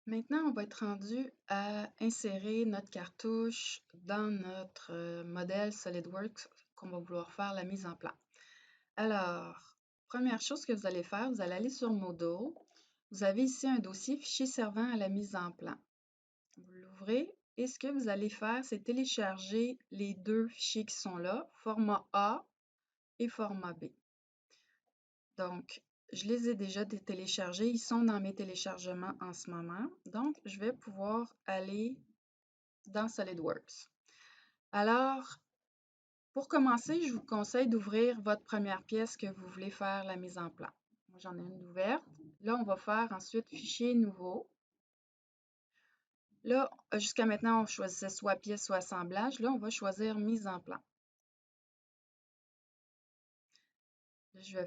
Maintenant, on va être rendu à insérer notre cartouche dans notre modèle SolidWorks qu'on va vouloir faire la mise en plan. Alors, première chose que vous allez faire, vous allez aller sur Module. Vous avez ici un dossier fichier servant à la mise en plan. Vous l'ouvrez et ce que vous allez faire, c'est télécharger les deux fichiers qui sont là, format A et format B. Donc, je les ai déjà téléchargés. Ils sont dans mes téléchargements en ce moment. Donc, je vais pouvoir aller dans SolidWorks. Alors, pour commencer, je vous conseille d'ouvrir votre première pièce que vous voulez faire la mise en plan. Moi, j'en ai une ouverte. Là, on va faire ensuite Fichier nouveau. Là, jusqu'à maintenant, on choisissait soit pièce, soit assemblage. Là, on va choisir Mise en plan. Je vais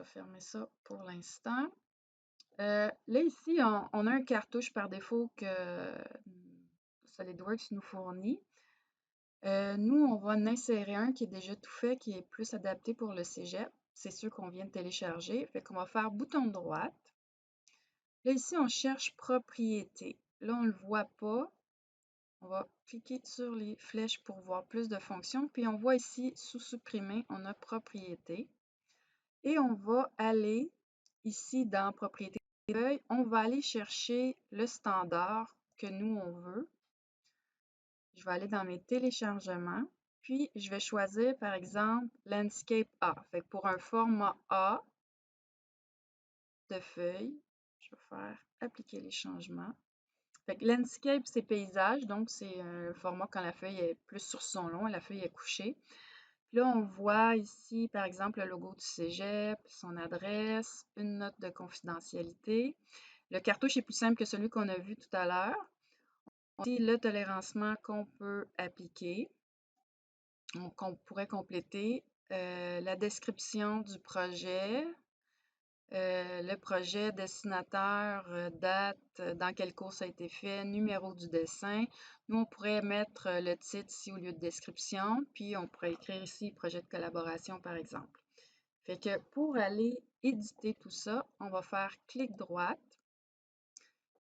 fermer ça pour l'instant. Là, ici, on a un cartouche par défaut que SolidWorks nous fournit. Nous, on va en insérer un qui est déjà tout fait, qui est plus adapté pour le cégep. C'est sûr qu'on vient de télécharger. Fait qu'on va faire bouton droite. Là, ici, on cherche propriété. Là, on ne le voit pas. On va cliquer sur les flèches pour voir plus de fonctions. Puis, on voit ici, sous supprimer, on a propriété. Et on va aller ici dans propriété feuille, on va aller chercher le standard que nous, on veut. Je vais aller dans mes téléchargements, puis je vais choisir par exemple Landscape A. Fait que pour un format A de feuille, je vais faire appliquer les changements. Fait que Landscape, c'est paysage, donc c'est un format quand la feuille est plus sur son long, la feuille est couchée. Puis là, on voit ici, par exemple, le logo du cégep, son adresse, une note de confidentialité. Le cartouche est plus simple que celui qu'on a vu tout à l'heure. Ici, le tolérancement qu'on peut appliquer, qu'on pourrait compléter, la description du projet, le projet, destinataire, date, dans quel cours ça a été fait, numéro du dessin. Nous, on pourrait mettre le titre ici au lieu de description, puis on pourrait écrire ici projet de collaboration, par exemple. Fait que pour aller éditer tout ça, on va faire clic droite,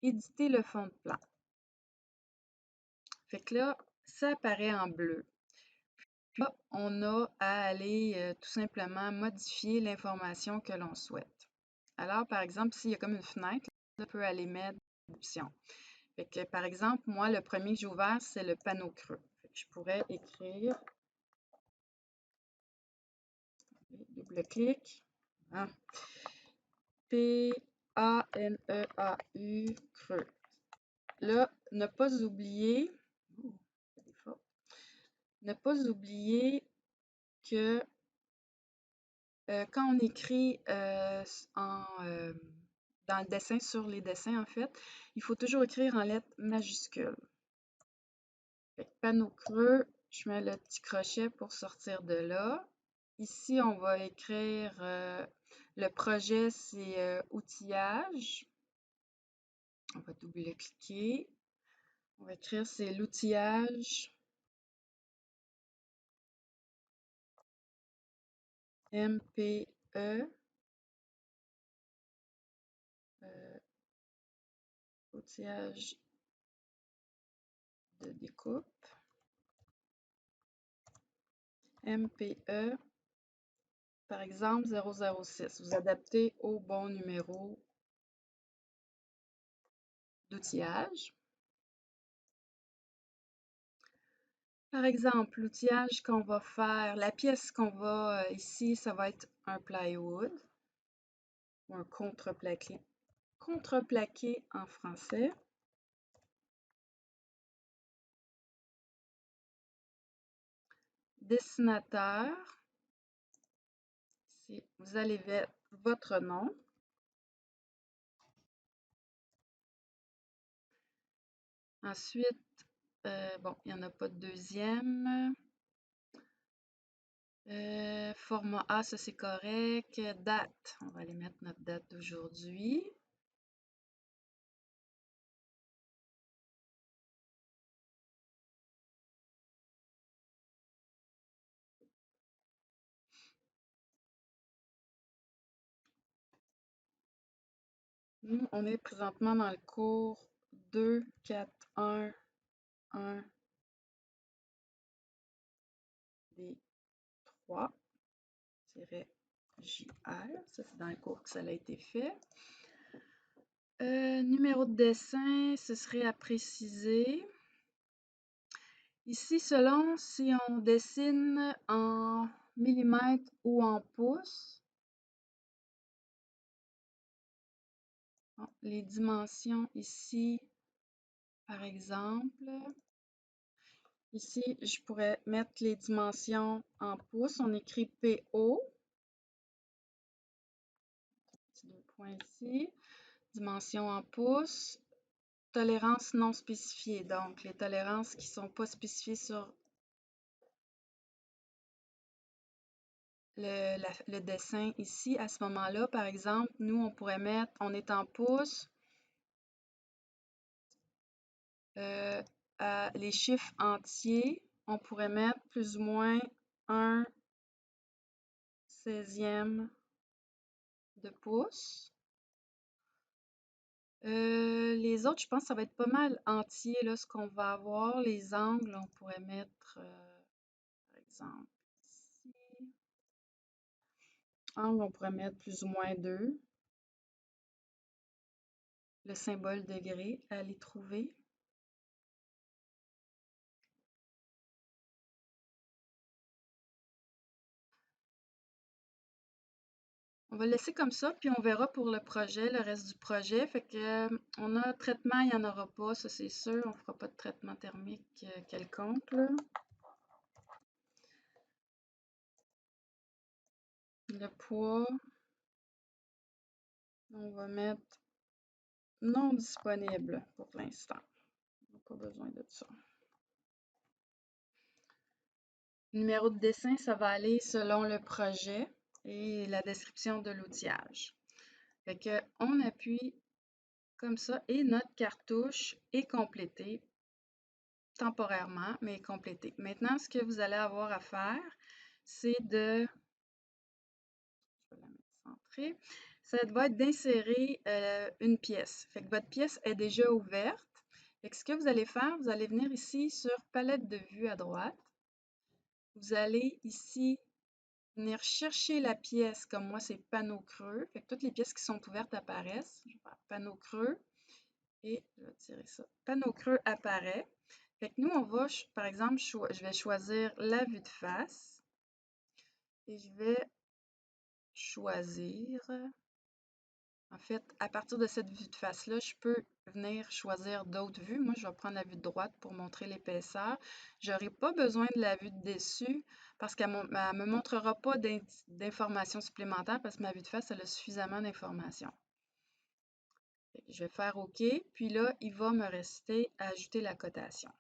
éditer le fond de plan. Fait que là, ça apparaît en bleu. Puis là, on a à aller tout simplement modifier l'information que l'on souhaite. Alors, par exemple, s'il y a comme une fenêtre, on peut aller mettre des options. Fait que, par exemple, moi, le premier que j'ai ouvert, c'est le panneau creux. Fait que je pourrais écrire, double-clic, hein, P-A-N-E-A-U creux. Là, ne pas oublier que quand on écrit dans le dessin, sur les dessins, en fait, il faut toujours écrire en lettres majuscules. Fait que panneau creux, je mets le petit crochet pour sortir de là. Ici, on va écrire le projet, c'est outillage. On va double-cliquer. On va écrire c'est l'outillage MPE outillage de découpe MPE par exemple 006. Vous adaptez au bon numéro d'outillage. Par exemple, l'outillage qu'on va faire, la pièce qu'on va ici, ça va être un plywood ou un contreplaqué. Contreplaqué en français. Dessinateur. Ici, vous allez mettre votre nom. Ensuite, bon, il n'y en a pas de deuxième. Format A, ça c'est correct. Date, on va aller mettre notre date d'aujourd'hui. Nous, on est présentement dans le cours 2, 4, 1, 1 des 3, JR. Ça, c'est dans le cours que ça a été fait. Numéro de dessin, ce serait à préciser. Ici, selon si on dessine en millimètres ou en pouces, les dimensions ici, par exemple, ici, je pourrais mettre les dimensions en pouces. On écrit PO. Petit 2 points ici. Dimension en pouces. Tolérance non spécifiée. Donc, les tolérances qui ne sont pas spécifiées sur le dessin ici. À ce moment-là, par exemple, nous, on pourrait mettre, on est en pouces, les chiffres entiers, on pourrait mettre plus ou moins 1/16e de pouce. Les autres, je pense que ça va être pas mal entier, là, ce qu'on va avoir. Les angles, on pourrait mettre, par exemple, ici. Angle, on pourrait mettre plus ou moins 2. Le symbole degré à les trouver. On va le laisser comme ça, puis on verra pour le projet, le reste du projet. Fait que on a traitement, il n'y en aura pas, ça c'est sûr. On ne fera pas de traitement thermique quelconque, là. Le poids, on va mettre non disponible pour l'instant. On n'a pas besoin de ça. Le numéro de dessin, ça va aller selon le projet et la description de l'outillage. Fait que on appuie comme ça et notre cartouche est complétée temporairement, mais complétée. Maintenant, ce que vous allez avoir à faire, c'est de, je vais la mettre centrée, ça va être d'insérer une pièce. Fait que votre pièce est déjà ouverte. Fait que ce que vous allez faire, vous allez venir ici sur palette de vue à droite. Vous allez ici venir chercher la pièce, comme moi c'est panneau creux. Fait que toutes les pièces qui sont ouvertes apparaissent. Je vais faire panneau creux et je vais tirer ça. Panneau creux apparaît. Fait que nous, on va, par exemple, je vais choisir la vue de face et je vais choisir, en fait, à partir de cette vue de face-là, je peux venir choisir d'autres vues. Moi, je vais prendre la vue de droite pour montrer l'épaisseur. Je n'aurai pas besoin de la vue de dessus parce qu'elle ne me montrera pas d'informations supplémentaires parce que ma vue de face, elle a suffisamment d'informations. Je vais faire OK, puis là, il va me rester à ajouter la cotation.